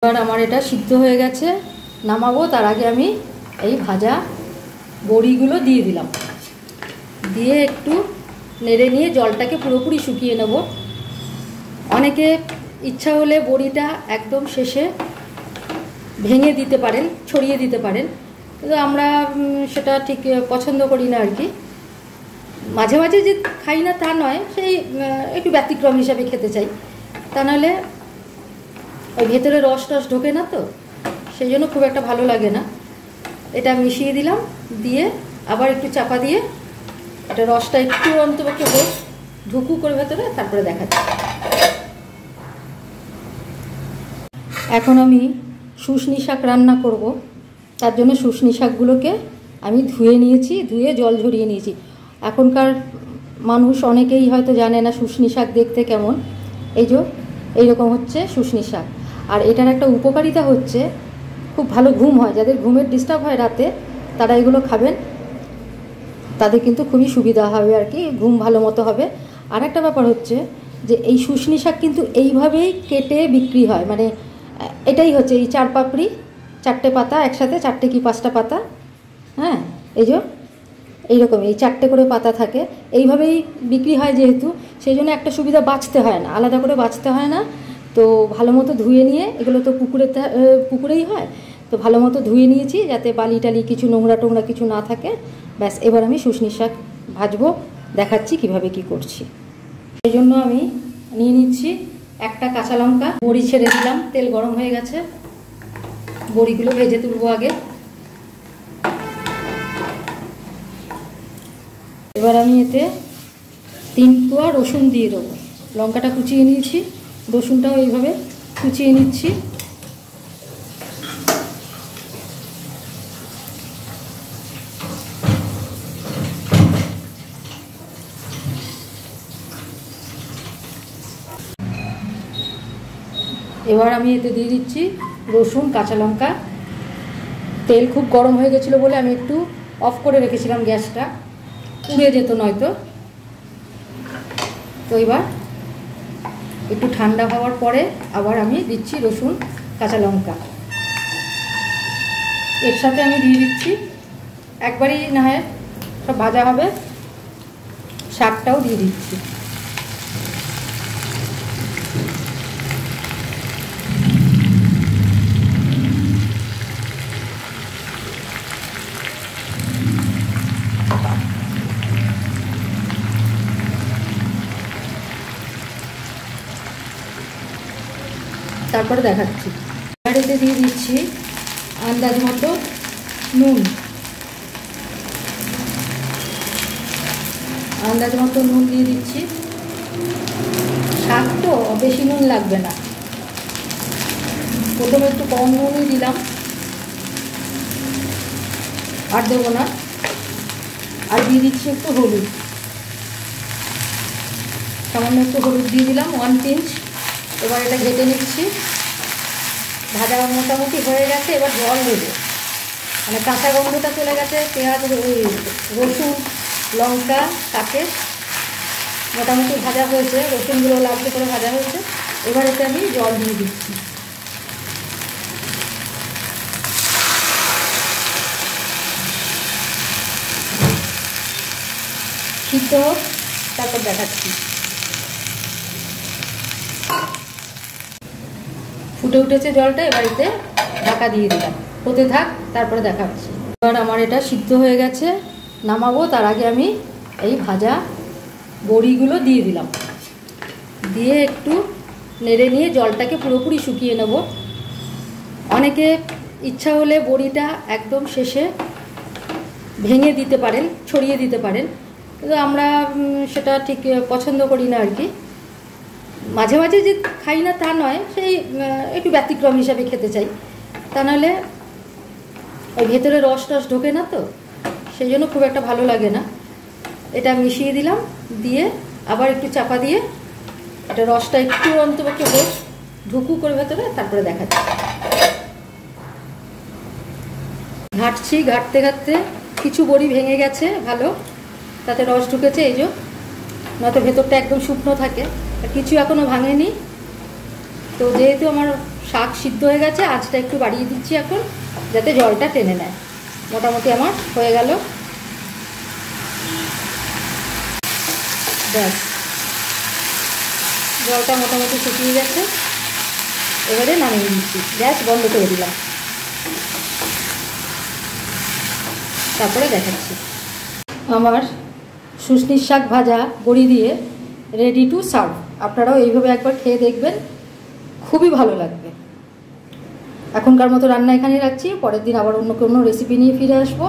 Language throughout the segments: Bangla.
এবার আমার এটা সিদ্ধ হয়ে গেছে, নামাবো। তার আগে আমি এই ভাজা বড়িগুলো দিয়ে দিলাম, দিয়ে একটু নেড়ে নিয়ে জলটাকে পুরোপুরি শুকিয়ে নেব। অনেকে ইচ্ছা হলে বড়িটা একদম শেষে ভেঙে দিতে পারেন, ছড়িয়ে দিতে পারেন, কিন্তু আমরা সেটা ঠিক পছন্দ করি না আর কি। মাঝে মাঝে যে খাই না তা নয়, সেই একটু ব্যতিক্রম হিসাবে খেতে চাই। তা নাহলে ওই ভেতরে রস টস ঢোকে না, তো সেই জন্য খুব একটা ভালো লাগে না। এটা মিশিয়ে দিলাম, দিয়ে আবার একটু চাপা দিয়ে এটা রসটা একটু অন্তপক্ষে হোক, ঢুকু করে ভেতরে, তারপরে দেখাচ্ছি। এখন আমি শুশনি শাক রান্না করব। তার জন্য শুশনি শাকগুলোকে আমি ধুয়ে নিয়েছি, ধুয়ে জল ঝরিয়ে নিয়েছি। এখনকার মানুষ অনেকেই হয়তো জানে না শুশনি শাক দেখতে কেমন। এই যে এইরকম হচ্ছে শুশনি শাক। আর এটার একটা উপকারিতা হচ্ছে খুব ভালো ঘুম হয়। যাদের ঘুমের ডিস্টার্ব হয় রাতে, তারা এগুলো খাবেন, তাদের কিন্তু খুবই সুবিধা হবে আর কি, ঘুম ভালো মতো হবে। আর একটা ব্যাপার হচ্ছে যে এই শুশনি শাক কিন্তু এইভাবেই কেটে বিক্রি হয়, মানে এটাই হচ্ছে এই 4 পাপড়ি, 4টে পাতা একসাথে, 4টে কি 5টা পাতা, হ্যাঁ এই যে এইরকম এই 4টে করে পাতা থাকে, এইভাবেই বিক্রি হয় যেহেতু, সেই জন্য একটা সুবিধা, বাছতে হয় না, আলাদা করে বাছতে হয় না। তো ভালো মতো ধুয়ে নিয়ে, এগুলো তো পুকুরেই হয়, তো ভালো মতো ধুয়ে নিয়েছি যাতে বালি টালি কিছু নোংরা টোংরা কিছু না থাকে। ব্যাস, এবার আমি শুশনি শাক ভাজবো, দেখাচ্ছি কিভাবে কি করছি। এই জন্য আমি নিয়ে নিচ্ছি একটা কাঁচা লঙ্কা, বড়ি ছেড়ে দিলাম, তেল গরম হয়ে গেছে, বড়িগুলো ভেজে তুলবো আগে। এবার আমি এতে 3 কোয়া রসুন দিয়ে দেবো। লঙ্কাটা কুচিয়ে নিয়েছি, রসুনটাও এইভাবে কুচিয়ে নিচ্ছি। এবার আমি এতে দিয়ে দিচ্ছি রসুন, কাঁচা লঙ্কা। তেল খুব গরম হয়ে গেছিলো বলে আমি একটু অফ করে রেখেছিলাম গ্যাসটা, পুড়ে যেত নয়তো। তো এবার একটু ঠান্ডা হওয়ার পরে আবার আমি দিচ্ছি রসুন, কাঁচা লঙ্কা। এর সাথে আমি দিয়ে দিচ্ছি, একবারই না হয় সব ভাজা হবে, শাকটাও দিয়ে দিচ্ছি। তারপরে দেখাচ্ছি। এতে দিয়ে দিচ্ছি আন্দাজ মতো নুন, আন্দাজ মতো নুন দিয়ে দিচ্ছি। শাক তো বেশি নুন লাগবে না, প্রথমে একটু কম নুনই দিলাম, আর দেবো না। আর দিয়ে দিচ্ছি একটু হলুদ, সামান্য একটু হলুদ দিয়ে দিলাম, 1 পিঞ্চ। এবার এটা ঘেটে নিচ্ছি। ভাজা মোটামুটি হয়ে গেছে, এবার জল দেবো, মানে কাঁচা গন্ধটা চলে গেছে, পেঁয়াজ, ওই রসুন, লঙ্কা, কাঁচে মোটামুটি ভাজা হয়েছে, রসুনগুলো লালচে করে ভাজা হয়েছে। এবার এতে আমি জল দিয়ে দিচ্ছি। সিদ্ধ হোক, তারপর দেখাচ্ছি। ফুটে উঠেছে জলটা, এবার এতে ঢাকা দিয়ে দিলাম, হতে থাক, তারপরে দেখাচ্ছি। এবার আমার এটা সিদ্ধ হয়ে গেছে, নামাবো। তার আগে আমি এই ভাজা বড়িগুলো দিয়ে দিলাম, দিয়ে একটু নেড়ে নিয়ে জলটাকে পুরোপুরি শুকিয়ে নেব। অনেকে ইচ্ছা হলে বড়িটা একদম শেষে ভেঙে দিতে পারেন, ছড়িয়ে দিতে পারেন, কিন্তু আমরা সেটা ঠিক পছন্দ করি না আর কি। মাঝে মাঝে যে খাই না তা নয়, সেই একটু ব্যতিক্রম হিসাবে খেতে চাই। তা নাহলে ওই ভেতরে রস টস ঢোকে না, তো সেই জন্য খুব একটা ভালো লাগে না। এটা মিশিয়ে দিলাম, দিয়ে আবার একটু চাপা দিয়ে এটা রসটা একটু অন্তপক্ষে হোক, ঢুকু করে ভেতরে, তারপরে দেখাচ্ছি। ঘাটছি, ঘাটতে ঘাটতে কিছু বড়ি ভেঙে গেছে ভালো, তাতে রস ঢুকেছে, এই যে, নয়তো ভেতরটা একদম শুকনো থাকে। কিছু এখনও ভাঙেনি, তো যেহেতু আমার শাক সিদ্ধ হয়ে গেছে, আঁচটা একটু বাড়িয়ে দিচ্ছি এখন, যাতে জলটা টেনে নেয়। মোটামুটি আমার হয়ে গেল। ব্যাস, জলটা মোটামুটি শুকিয়ে গেছে। এবারে নামিয়ে দিচ্ছি, গ্যাস বন্ধ করে দিলাম। তারপরে দেখাচ্ছি। আমার শুশনির শাক ভাজা বড়ি দিয়ে রেডি টু সার্ভ। আপনারাও এইভাবে একবার খেয়ে দেখবেন, খুবই ভালো লাগবে। এখনকার মতো রান্না এখানে রাখছি, পরের দিন আবার অন্য কোনো রেসিপি নিয়ে ফিরে আসবো।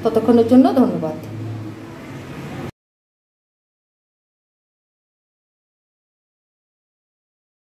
ততক্ষণের জন্য ধন্যবাদ।